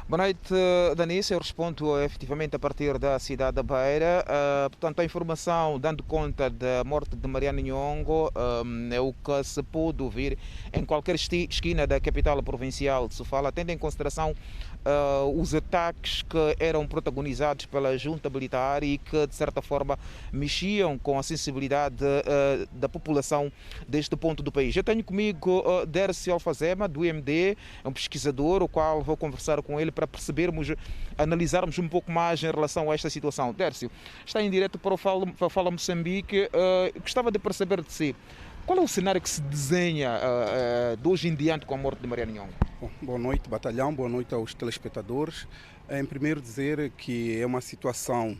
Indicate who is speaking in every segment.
Speaker 1: Boa noite, Danice. Eu respondo efetivamente a partir da cidade da Beira. Portanto, a informação dando conta da morte de Mariano Nhongo é o que se pôde ouvir em qualquer esquina da capital provincial de Sofala, tendo em consideração os ataques que eram protagonizados pela junta militar e que, de certa forma, mexiam com a sensibilidade da população deste ponto do país. Eu tenho comigo Dércio Alfazema, do IMD, é um pesquisador, o qual vou conversar com ele para percebermos, analisarmos um pouco mais em relação a esta situação. Dércio, está em direto para o Fala Moçambique. Gostava de perceber de si, qual é o cenário que se desenha de hoje em diante com a morte de Mariano Nhongo?
Speaker 2: Bom, boa noite, batalhão, boa noite aos telespectadores. Em primeiro dizer que é uma situação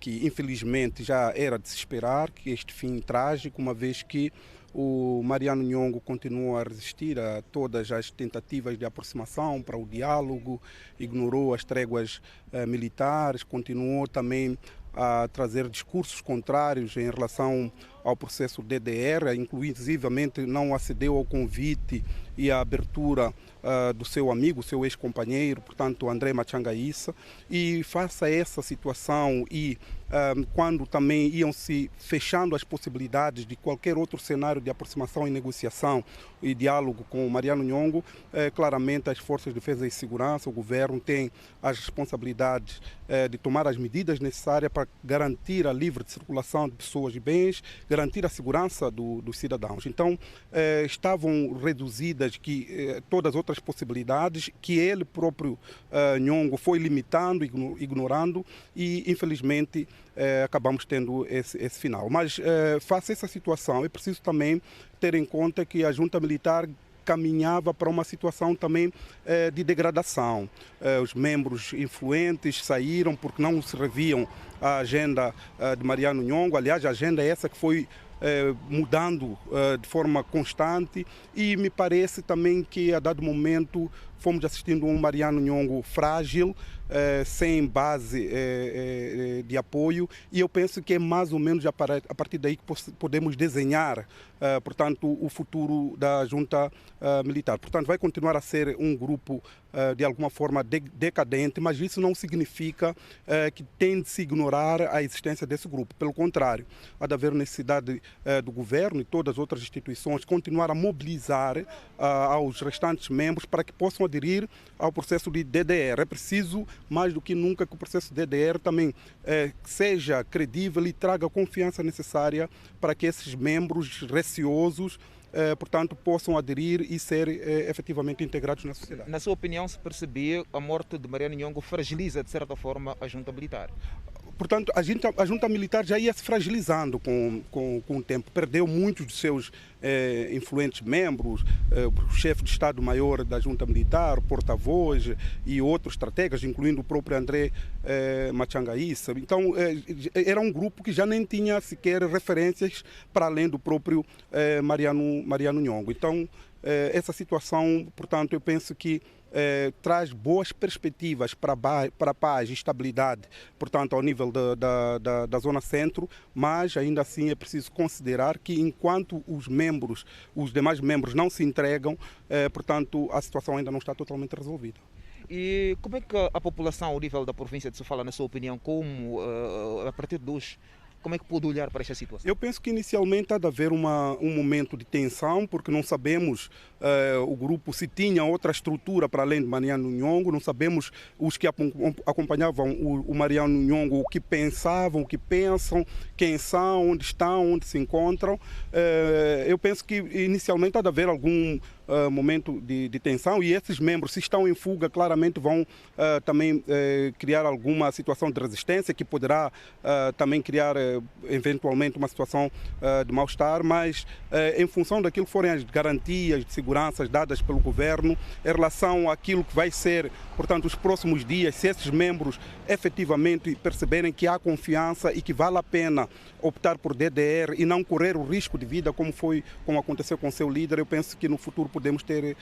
Speaker 2: que infelizmente já era de se esperar, que este fim trágico, uma vez que o Mariano Nhongo continua a resistir a todas as tentativas de aproximação para o diálogo, ignorou as tréguas militares, continuou também a trazer discursos contrários em relação ao processo DDR, inclusivamente não acedeu ao convite e à abertura do seu amigo, seu ex-companheiro, portanto André Machanga Issa, e face a essa situação e quando também iam se fechando as possibilidades de qualquer outro cenário de aproximação e negociação e diálogo com o Mariano Nhongo, claramente as Forças de Defesa e Segurança, o governo tem as responsabilidades de tomar as medidas necessárias para garantir a livre circulação de pessoas e bens, garantir a segurança dos cidadãos. Então, estavam reduzidas todas as outras possibilidades que ele próprio, Nhongo, foi limitando, ignorando e, infelizmente, acabamos tendo esse final. Mas, face a essa situação, é preciso também ter em conta que a junta militar caminhava para uma situação também de degradação. Os membros influentes saíram porque não se reviam a agenda de Mariano Nhongo. Aliás, a agenda é essa que foi mudando de forma constante e me parece também que a dado momento fomos assistindo a um Mariano Nhongo frágil, sem base de apoio, e eu penso que é mais ou menos a partir daí que podemos desenhar, portanto, o futuro da junta militar. Portanto, vai continuar a ser um grupo de alguma forma decadente, mas isso não significa que tem de se ignorar a existência desse grupo. Pelo contrário, há de haver necessidade do governo e todas as outras instituições continuar a mobilizar aos restantes membros para que possam aderir ao processo de DDR. É preciso, mais do que nunca, que o processo de DDR também seja credível e traga a confiança necessária para que esses membros receosos portanto, possam aderir e ser efetivamente integrados na sociedade.
Speaker 1: Na sua opinião, se percebia a morte de Mariano Nhongo fragiliza, de certa forma, a junta militar?
Speaker 2: Portanto, a junta militar já ia se fragilizando com o tempo. Perdeu muitos de seus influentes membros, o chefe de Estado-Maior da junta militar, porta-voz e outros estrategas, incluindo o próprio André Machanga Issa. Então, era um grupo que já nem tinha sequer referências para além do próprio Mariano Nhongo. Então, essa situação, portanto, eu penso que traz boas perspectivas para a paz e estabilidade, portanto, ao nível da zona centro, mas ainda assim é preciso considerar que enquanto os demais membros não se entregam, portanto, a situação ainda não está totalmente resolvida.
Speaker 1: E como é que a população ao nível da província de Sofala, na sua opinião, a partir de hoje, como é que pode olhar para esta situação?
Speaker 2: Eu penso que inicialmente há de haver um momento de tensão, porque não sabemos o grupo se tinha outra estrutura para além de Mariano Nhongo, não sabemos os que acompanhavam o Mariano Nhongo, o que pensavam, o que pensam, quem são, onde estão, onde se encontram. Eu penso que inicialmente há de haver algum momento de tensão e esses membros, se estão em fuga, claramente vão também criar alguma situação de resistência que poderá também criar eventualmente uma situação de mal-estar, mas em função daquilo que forem as garantias de segurança dadas pelo governo em relação àquilo que vai ser, portanto, os próximos dias, se esses membros efetivamente perceberem que há confiança e que vale a pena optar por DDR e não correr o risco de vida como aconteceu com o seu líder, eu penso que no futuro podemos ter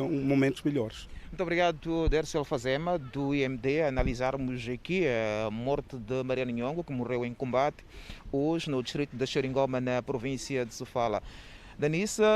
Speaker 2: momentos melhores.
Speaker 1: Muito obrigado, Dércio Alfazema, do IMD, a analisarmos aqui a morte de Mariano Nhongo, que morreu em combate hoje no distrito da Xeringoma, na província de Sofala. Danissa.